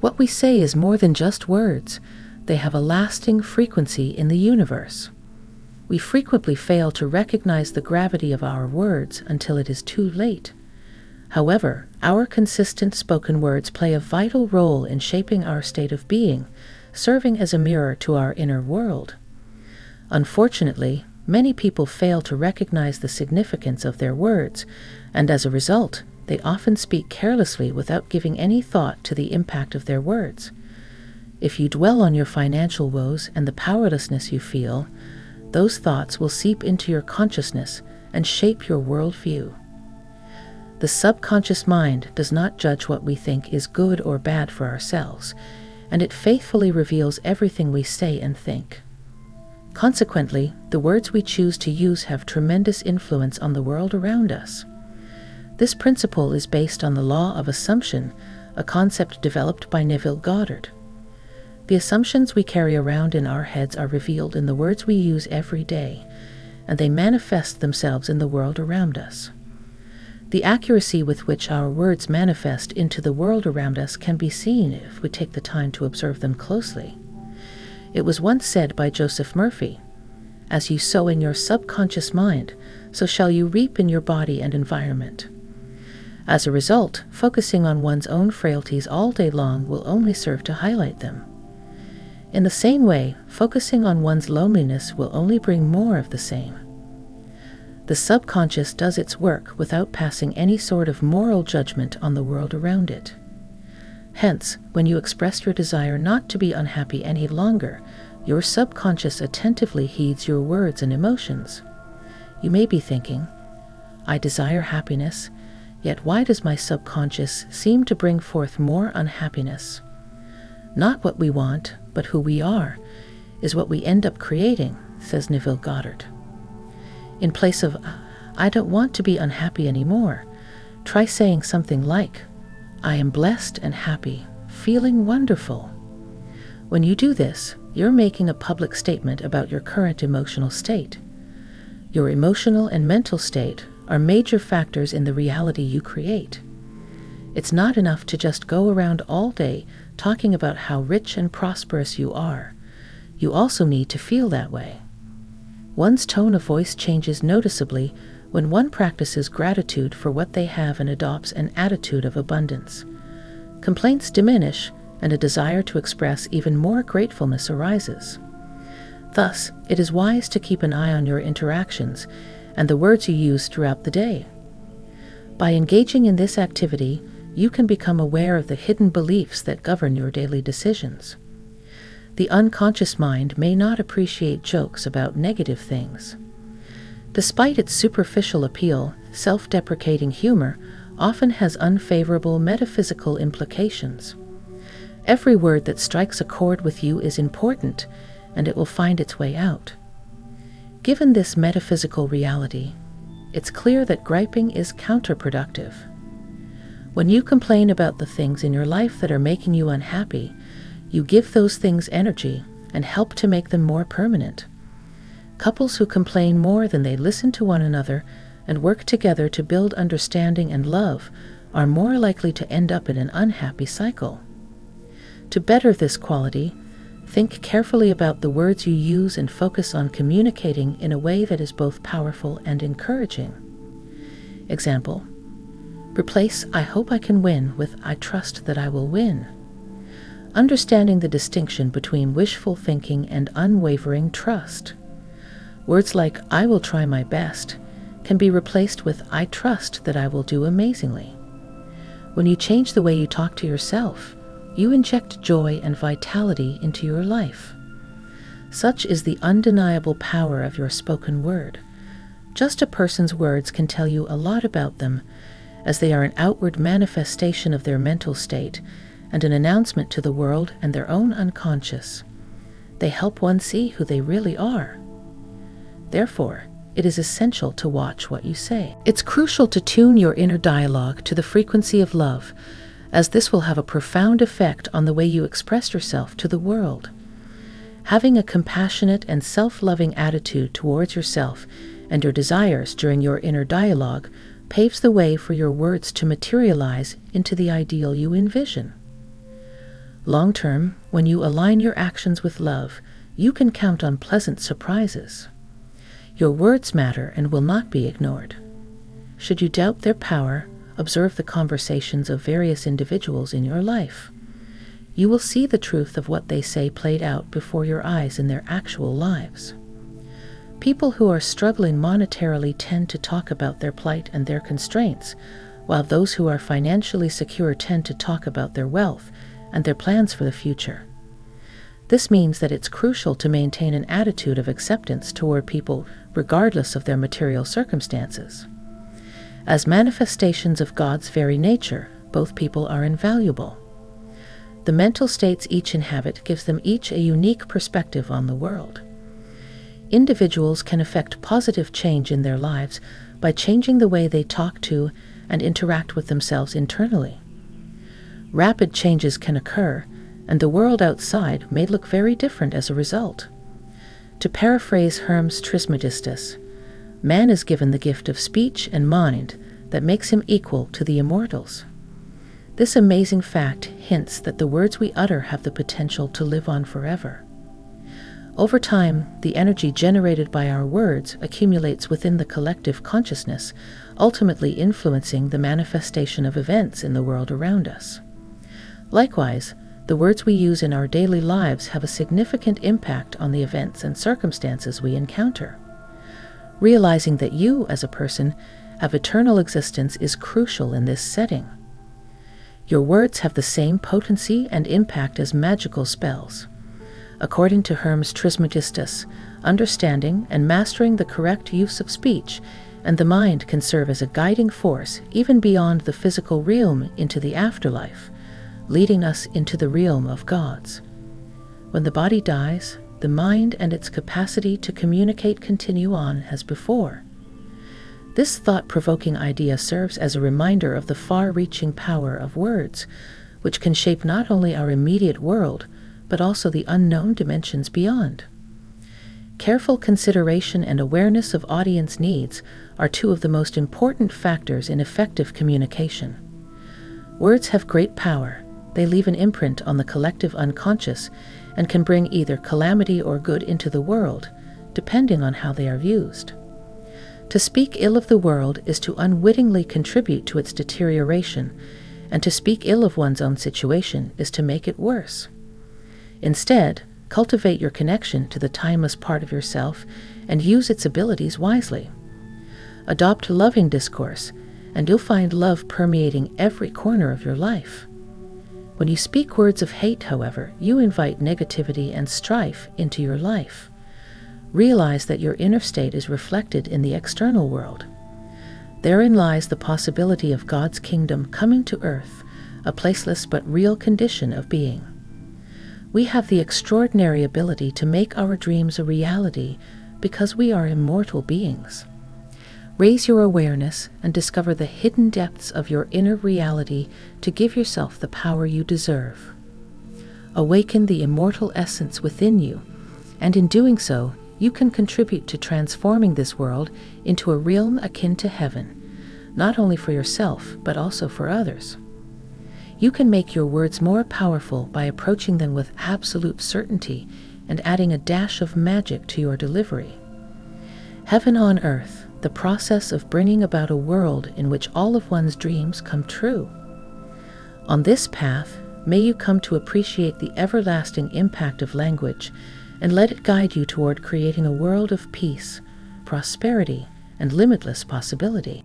What we say is more than just words. They have a lasting frequency in the universe. We frequently fail to recognize the gravity of our words until it is too late. However, our consistent spoken words play a vital role in shaping our state of being, serving as a mirror to our inner world. Unfortunately, many people fail to recognize the significance of their words, and as a result, they often speak carelessly without giving any thought to the impact of their words. If you dwell on your financial woes and the powerlessness you feel, those thoughts will seep into your consciousness and shape your worldview. The subconscious mind does not judge what we think is good or bad for ourselves, and it faithfully reveals everything we say and think. Consequently, the words we choose to use have tremendous influence on the world around us. This principle is based on the law of assumption, a concept developed by Neville Goddard. The assumptions we carry around in our heads are revealed in the words we use every day, and they manifest themselves in the world around us. The accuracy with which our words manifest into the world around us can be seen if we take the time to observe them closely. It was once said by Joseph Murphy, "As you sow in your subconscious mind, so shall you reap in your body and environment." As a result, focusing on one's own frailties all day long will only serve to highlight them. In the same way, focusing on one's loneliness will only bring more of the same. The subconscious does its work without passing any sort of moral judgment on the world around it. Hence, when you express your desire not to be unhappy any longer, your subconscious attentively heeds your words and emotions. You may be thinking, "I desire happiness, yet why does my subconscious seem to bring forth more unhappiness?" Not what we want, but who we are, is what we end up creating, says Neville Goddard. In place of, "I don't want to be unhappy anymore," try saying something like, "I am blessed and happy, feeling wonderful." When you do this, you're making a public statement about your current emotional state. Your emotional and mental state are major factors in the reality you create. It's not enough to just go around all day talking about how rich and prosperous you are. You also need to feel that way. One's tone of voice changes noticeably when one practices gratitude for what they have and adopts an attitude of abundance. Complaints diminish, and a desire to express even more gratefulness arises. Thus, it is wise to keep an eye on your interactions and the words you use throughout the day. By engaging in this activity, you can become aware of the hidden beliefs that govern your daily decisions. The unconscious mind may not appreciate jokes about negative things. Despite its superficial appeal, self-deprecating humor often has unfavorable metaphysical implications. Every word that strikes a chord with you is important, and it will find its way out. Given this metaphysical reality, it's clear that griping is counterproductive. When you complain about the things in your life that are making you unhappy, you give those things energy and help to make them more permanent. Couples who complain more than they listen to one another and work together to build understanding and love are more likely to end up in an unhappy cycle. To better this quality, think carefully about the words you use and focus on communicating in a way that is both powerful and encouraging. Example: replace "I hope I can win" with "I trust that I will win." Understanding the distinction between wishful thinking and unwavering trust. Words like "I will try my best" can be replaced with "I trust that I will do amazingly." When you change the way you talk to yourself, you inject joy and vitality into your life. Such is the undeniable power of your spoken word. Just a person's words can tell you a lot about them, as they are an outward manifestation of their mental state and an announcement to the world and their own unconscious. They help one see who they really are. Therefore, it is essential to watch what you say. It's crucial to tune your inner dialogue to the frequency of love, as this will have a profound effect on the way you express yourself to the world. Having a compassionate and self-loving attitude towards yourself and your desires during your inner dialogue paves the way for your words to materialize into the ideal you envision. Long term, when you align your actions with love, you can count on pleasant surprises. Your words matter and will not be ignored. Should you doubt their power, observe the conversations of various individuals in your life. You will see the truth of what they say played out before your eyes in their actual lives. People who are struggling monetarily tend to talk about their plight and their constraints, while those who are financially secure tend to talk about their wealth and their plans for the future. This means that it's crucial to maintain an attitude of acceptance toward people regardless of their material circumstances. As manifestations of God's very nature, both people are invaluable. The mental states each inhabit gives them each a unique perspective on the world. Individuals can effect positive change in their lives by changing the way they talk to and interact with themselves internally. Rapid changes can occur, and the world outside may look very different as a result. To paraphrase Hermes Trismegistus, man is given the gift of speech and mind that makes him equal to the immortals. This amazing fact hints that the words we utter have the potential to live on forever. Over time, the energy generated by our words accumulates within the collective consciousness, ultimately influencing the manifestation of events in the world around us. Likewise, the words we use in our daily lives have a significant impact on the events and circumstances we encounter. Realizing that you, as a person, have eternal existence is crucial in this setting. Your words have the same potency and impact as magical spells. According to Hermes Trismegistus, understanding and mastering the correct use of speech and the mind can serve as a guiding force even beyond the physical realm into the afterlife, leading us into the realm of gods. When the body dies, the mind and its capacity to communicate continue on as before. This thought-provoking idea serves as a reminder of the far-reaching power of words, which can shape not only our immediate world, but also the unknown dimensions beyond. Careful consideration and awareness of audience needs are two of the most important factors in effective communication. Words have great power. They leave an imprint on the collective unconscious and can bring either calamity or good into the world, depending on how they are used. To speak ill of the world is to unwittingly contribute to its deterioration, and to speak ill of one's own situation is to make it worse. Instead, cultivate your connection to the timeless part of yourself and use its abilities wisely. Adopt loving discourse, and you'll find love permeating every corner of your life. When you speak words of hate, however, you invite negativity and strife into your life. Realize that your inner state is reflected in the external world. Therein lies the possibility of God's kingdom coming to earth, a placeless but real condition of being. We have the extraordinary ability to make our dreams a reality because we are immortal beings. Raise your awareness and discover the hidden depths of your inner reality to give yourself the power you deserve. Awaken the immortal essence within you, and in doing so, you can contribute to transforming this world into a realm akin to heaven, not only for yourself, but also for others. You can make your words more powerful by approaching them with absolute certainty and adding a dash of magic to your delivery. Heaven on earth, the process of bringing about a world in which all of one's dreams come true. On this path, may you come to appreciate the everlasting impact of language and let it guide you toward creating a world of peace, prosperity, and limitless possibility.